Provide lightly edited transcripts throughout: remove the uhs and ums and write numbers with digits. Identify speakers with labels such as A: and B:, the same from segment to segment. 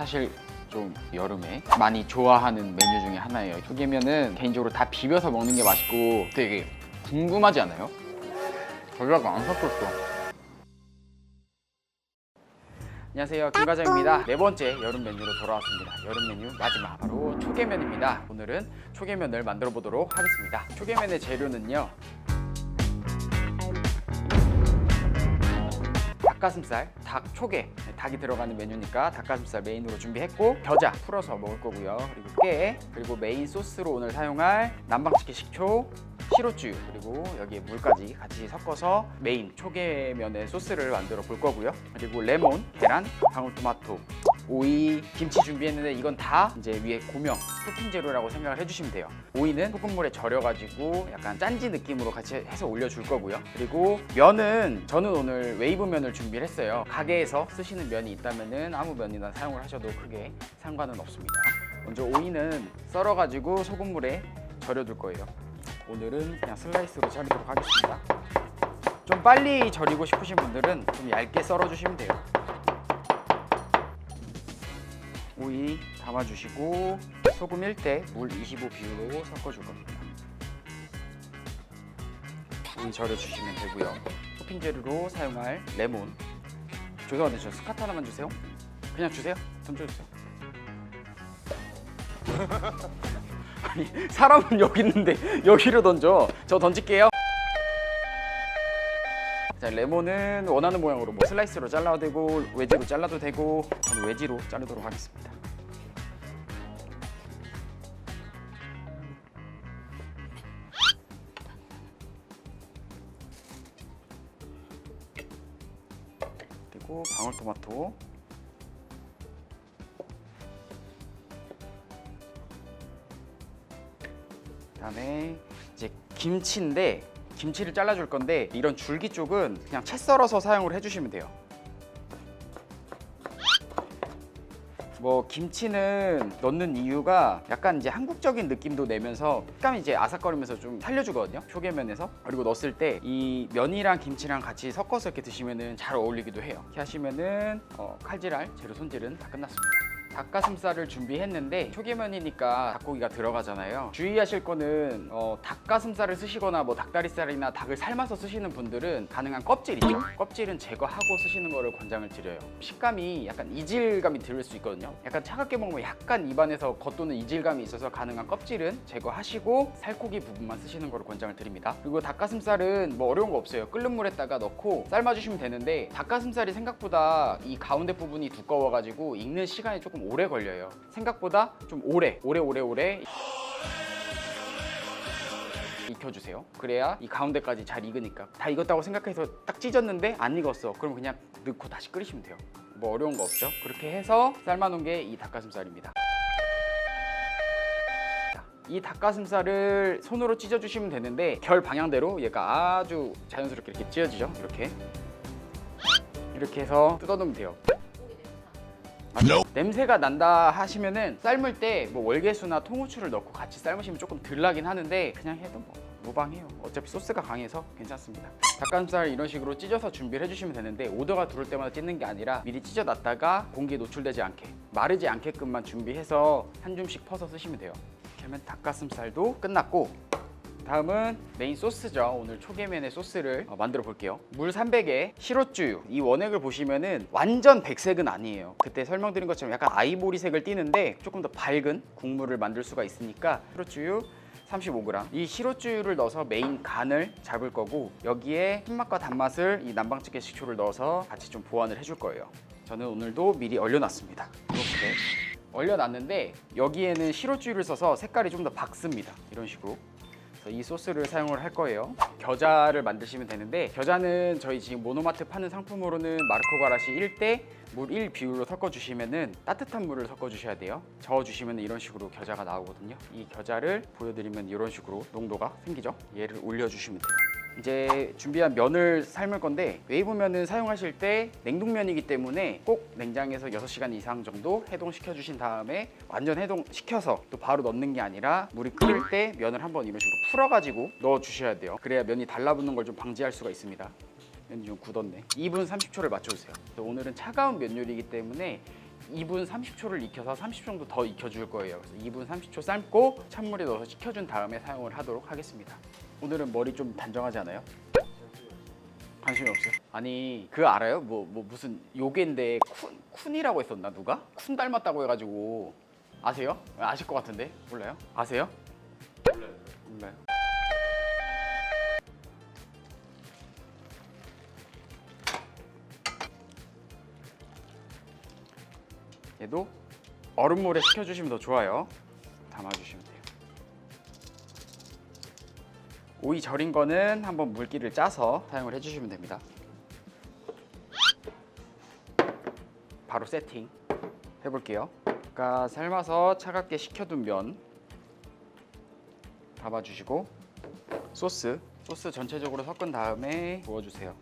A: 사실 좀 여름에 많이 좋아하는 메뉴 중에 하나예요. 초계면은 개인적으로 다 비벼서 먹는 게 맛있고 되게 궁금하지 않아요? 전라가 안 섞였어. 안녕하세요, 김과장입니다. 네 번째 여름 메뉴로 돌아왔습니다. 여름 메뉴 마지막, 바로 초계면입니다. 오늘은 초계면을 만들어 보도록 하겠습니다. 초계면의 재료는요, 닭가슴살, 닭 초계, 닭이 들어가는 메뉴니까 닭가슴살 메인으로 준비했고, 겨자 풀어서 먹을 거고요. 그리고 깨, 그리고 메인 소스로 오늘 사용할 남방치킨 식초, 시로쭈, 그리고 여기에 물까지 같이 섞어서 메인 초계면의 소스를 만들어 볼 거고요. 그리고 레몬, 계란, 방울토마토, 오이, 김치 준비했는데 이건 다 이제 위에 고명, 토핑 재료라고 생각을 해주시면 돼요. 오이는 소금물에 절여가지고 약간 짠지 느낌으로 같이 해서 올려줄 거고요. 그리고 면은 저는 오늘 웨이브 면을 준비를 했어요. 가게에서 쓰시는 면이 있다면은 아무 면이나 사용을 하셔도 크게 상관은 없습니다. 먼저 오이는 썰어가지고 소금물에 절여둘 거예요. 오늘은 그냥 슬라이스로 자르도록 하겠습니다. 좀 빨리 절이고 싶으신 분들은 좀 얇게 썰어주시면 돼요. 오이 담아주시고 소금 1대 물 25 비율로 섞어줄 겁니다. 오이 절여주시면 되고요. 토핑 재료로 사용할 레몬, 죄송한데 저 스카트 하나만 주세요. 그냥 주세요. 던져주세요. 아니, 사람은 여기 있는데 여기로 던져. 저 던질게요. 자, 레몬은 원하는 모양으로 뭐 슬라이스로 잘라도 되고 외지로 잘라도 되고, 저는 외지로 자르도록 하겠습니다. 그리고 방울토마토, 그다음에 이제 김치인데, 김치를 잘라줄 건데 이런 줄기 쪽은 그냥 채 썰어서 사용을 해주시면 돼요. 뭐 김치는 넣는 이유가 약간 이제 한국적인 느낌도 내면서 식감이 이제 아삭거리면서 좀 살려주거든요, 초계면에서. 그리고 넣었을 때 이 면이랑 김치랑 같이 섞어서 이렇게 드시면은 잘 어울리기도 해요. 이렇게 하시면은 칼질할 재료 손질은 다 끝났습니다. 닭가슴살을 준비했는데 초계면이니까 닭고기가 들어가잖아요. 주의하실 거는 닭가슴살을 쓰시거나 뭐 닭다리살이나 닭을 삶아서 쓰시는 분들은 가능한 껍질이죠. 껍질은 제거하고 쓰시는 거를 권장을 드려요. 식감이 약간 이질감이 들을 수 있거든요. 약간 차갑게 먹으면 약간 입안에서 겉도는 이질감이 있어서 가능한 껍질은 제거하시고 살코기 부분만 쓰시는 거를 권장을 드립니다. 그리고 닭가슴살은 뭐 어려운 거 없어요. 끓는 물에다가 넣고 삶아주시면 되는데, 닭가슴살이 생각보다 이 가운데 부분이 두꺼워가지고 익는 시간이 조금 오래 걸려요. 생각보다 좀 오래 익혀주세요. 그래야 이 가운데까지 잘 익으니까. 다 익었다고 생각해서 딱 찢었는데 안 익었어, 그럼 그냥 넣고 다시 끓이시면 돼요. 뭐 어려운 거 없죠. 그렇게 해서 삶아놓은 게 이 닭가슴살입니다. 이 닭가슴살을 손으로 찢어주시면 되는데 결 방향대로 얘가 아주 자연스럽게 이렇게 찢어지죠. 이렇게 해서 뜯어놓으면 돼요. 냄새가 난다 하시면은 삶을 때 뭐 월계수나 통후추를 넣고 같이 삶으시면 조금 덜 나긴 하는데 그냥 해도 뭐 무방해요. 어차피 소스가 강해서 괜찮습니다. 닭가슴살 이런 식으로 찢어서 준비를 해주시면 되는데, 오더가 들어올 때마다 찢는 게 아니라 미리 찢어놨다가 공기에 노출되지 않게, 마르지 않게끔만 준비해서 한 줌씩 퍼서 쓰시면 돼요. 이렇게 하면 닭가슴살도 끝났고, 다음은 메인 소스죠. 오늘 초계면의 소스를 만들어 볼게요. 물 300에 시로쭈, 이 원액을 보시면은 완전 백색은 아니에요. 그때 설명드린 것처럼 약간 아이보리색을 띠는데 조금 더 밝은 국물을 만들 수가 있으니까 시로쭈 35g, 이 시로쭈를 넣어서 메인 간을 잡을 거고, 여기에 신맛과 단맛을 이 남방찌개 식초를 넣어서 같이 좀 보완을 해줄 거예요. 저는 오늘도 미리 얼려놨습니다. 이렇게 얼려놨는데 여기에는 시로쭈를 써서 색깔이 좀 더 밝습니다. 이런 식으로. 이 소스를 사용을 할 거예요. 겨자를 만드시면 되는데, 겨자는 저희 지금 모노마트 파는 상품으로는 마르코 가라시 1대 물 1 비율로 섞어주시면은 따뜻한 물을 섞어주셔야 돼요. 저어주시면 이런 식으로 겨자가 나오거든요. 이 겨자를 보여드리면 이런 식으로 농도가 생기죠. 얘를 올려주시면 돼요. 이제 준비한 면을 삶을 건데, 웨이브면은 사용하실 때 냉동면이기 때문에 꼭 냉장에서 6시간 이상 정도 해동시켜 주신 다음에, 완전 해동시켜서 또 바로 넣는 게 아니라 물이 끓을 때 면을 한번 이런 식으로 풀어가지고 넣어 주셔야 돼요. 그래야 면이 달라붙는 걸 좀 방지할 수가 있습니다. 면이 좀 굳었네. 2분 30초를 맞춰주세요. 오늘은 차가운 면 요리이기 때문에 2분 30초를 익혀서 30초 정도 더 익혀줄 거예요. 그래서 2분 30초 삶고 찬물에 넣어서 식혀준 다음에 사용을 하도록 하겠습니다. 오늘은 머리 좀 단정하지 않아요? 관심이 없어요? 아니 그거 알아요? 뭐 무슨 요괴인데 쿤이라고 했었나 누가? 쿤 닮았다고 해가지고 아세요? 아실 것 같은데 몰라요? 아세요? 몰라요. 얘도 얼음물에 식혀주시면 더 좋아요. 담아주시면 돼요. 오이 절인 거는 한번 물기를 짜서 사용을 해주시면 됩니다. 바로 세팅 해볼게요. 아까 삶아서 차갑게 식혀둔 면 담아주시고 소스 전체적으로 섞은 다음에 부어주세요.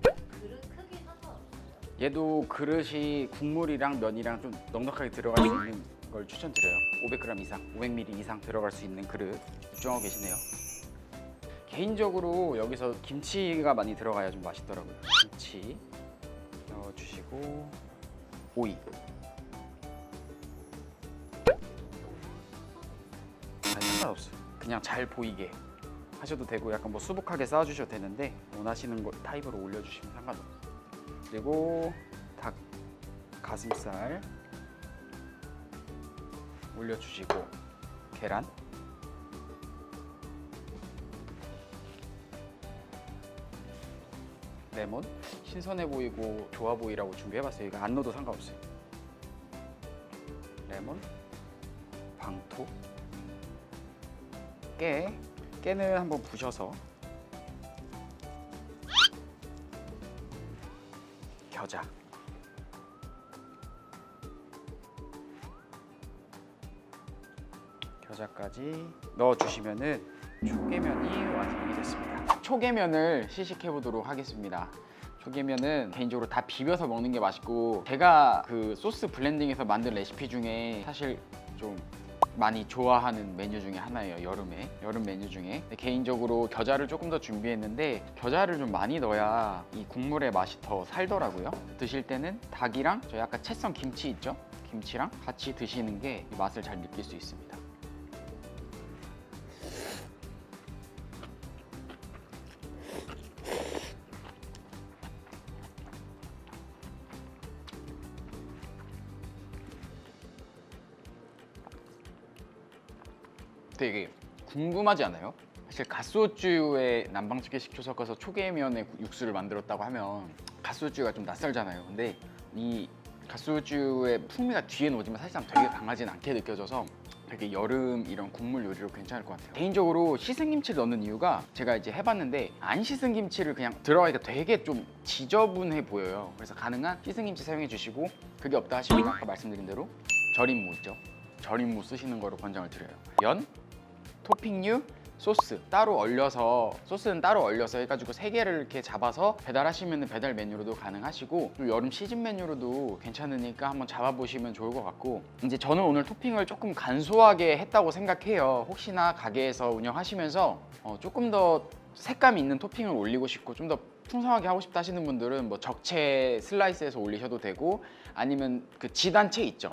B: 그릇 크기 상관없어요?
A: 얘도 그릇이 국물이랑 면이랑 좀 넉넉하게 들어갈 수 있는 걸 추천드려요. 500g 이상, 500ml 이상 들어갈 수 있는 그릇 입증하고 계시네요. 개인적으로 여기서 김치가 많이 들어가야 좀 맛있더라고요. 김치 넣어주시고 오이 상관없어요. 그냥 잘 보이게 하셔도 되고 약간 뭐 수북하게 쌓아주셔도 되는데 원하시는 거 타입으로 올려주시면 상관없어요. 그리고 닭 가슴살 올려주시고 계란 레몬 신선해 보이고 좋아 보이라고 준비해봤어요. 이거 안 넣어도 상관없어요. 레몬 방토 깨는 한번 부셔서 겨자까지 넣어주시면은 초계면이 완성이 됐습니다. 초계면을 시식해 보도록 하겠습니다. 초계면은 개인적으로 다 비벼서 먹는 게 맛있고 제가 그 소스 블렌딩해서 만든 레시피 중에 사실 좀 많이 좋아하는 메뉴 중에 하나예요. 여름 메뉴 중에. 근데 개인적으로 겨자를 조금 더 준비했는데 겨자를 좀 많이 넣어야 이 국물의 맛이 더 살더라고요. 드실 때는 닭이랑 저희 아까 채썬 김치 있죠? 김치랑 같이 드시는 게 이 맛을 잘 느낄 수 있습니다. 되게 궁금하지 않아요? 사실 갓소주에 남방찌개 식초 섞어서 초계면에 육수를 만들었다고 하면 갓소주가 좀 낯설잖아요. 근데 이 갓소주의 풍미가 뒤에 오지만 사실상 되게 강하진 않게 느껴져서 되게 여름 이런 국물 요리로 괜찮을 것 같아요. 개인적으로 씻은 김치를 넣는 이유가 제가 이제 해봤는데 안 씻은 김치를 그냥 들어가니까 되게 좀 지저분해 보여요. 그래서 가능한 씻은 김치 사용해 주시고 그게 없다 하시면 아까 말씀드린 대로 절임무 있죠? 절임무 쓰시는 거로 권장을 드려요. 면, 토핑류, 소스 따로 얼려서 소스는 따로 얼려서 해가지고 3개를 이렇게 잡아서 배달하시면 배달 메뉴로도 가능하시고 또 여름 시즌 메뉴로도 괜찮으니까 한번 잡아보시면 좋을 것 같고 이제 저는 오늘 토핑을 조금 간소하게 했다고 생각해요. 혹시나 가게에서 운영하시면서 조금 더 색감 있는 토핑을 올리고 싶고 좀 더 풍성하게 하고 싶다 하시는 분들은 뭐 적채 슬라이스해서 올리셔도 되고 아니면 그 지단채 있죠.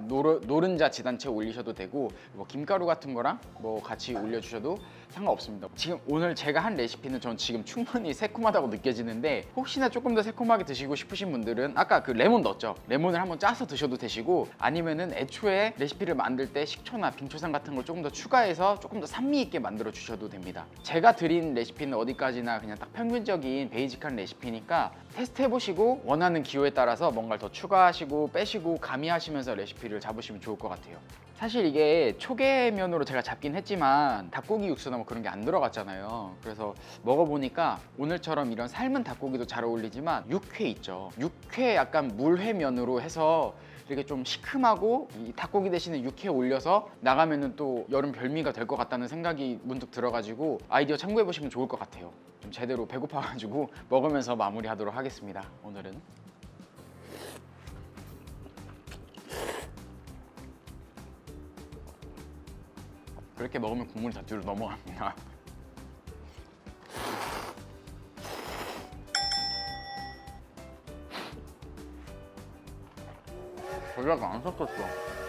A: 노른자 지단채 올리셔도 되고 뭐 김가루 같은 거랑 뭐 같이 올려주셔도 상관없습니다. 지금 오늘 제가 한 레시피는 전 지금 충분히 새콤하다고 느껴지는데 혹시나 조금 더 새콤하게 드시고 싶으신 분들은 아까 그 레몬 넣었죠. 레몬을 한번 짜서 드셔도 되시고 아니면은 애초에 레시피를 만들 때 식초나 빙초산 같은 걸 조금 더 추가해서 조금 더 산미 있게 만들어 주셔도 됩니다. 제가 드린 레시피는 어디까지나 그냥 딱 평균적인 베이직한 레시피니까 테스트 해보시고 원하는 기호에 따라서 뭔가를 더 추가하시고 빼시고 가미하시면서 레시피를 잡으시면 좋을 것 같아요. 사실 이게 초계면으로 제가 잡긴 했지만 닭고기 육수나 뭐 그런 게 안 들어갔잖아요. 그래서 먹어보니까 오늘처럼 이런 삶은 닭고기도 잘 어울리지만 육회 있죠. 육회 약간 물회면으로 해서 이렇게 좀 시큼하고 이 닭고기 대신에 육회 올려서 나가면은 또 여름 별미가 될 것 같다는 생각이 문득 들어가지고 아이디어 참고해보시면 좋을 것 같아요. 좀 제대로 배고파가지고 먹으면서 마무리하도록 하겠습니다. 오늘은 그렇게 먹으면 국물이 다 뒤로 넘어갑니다. 전라가 안 섞였어.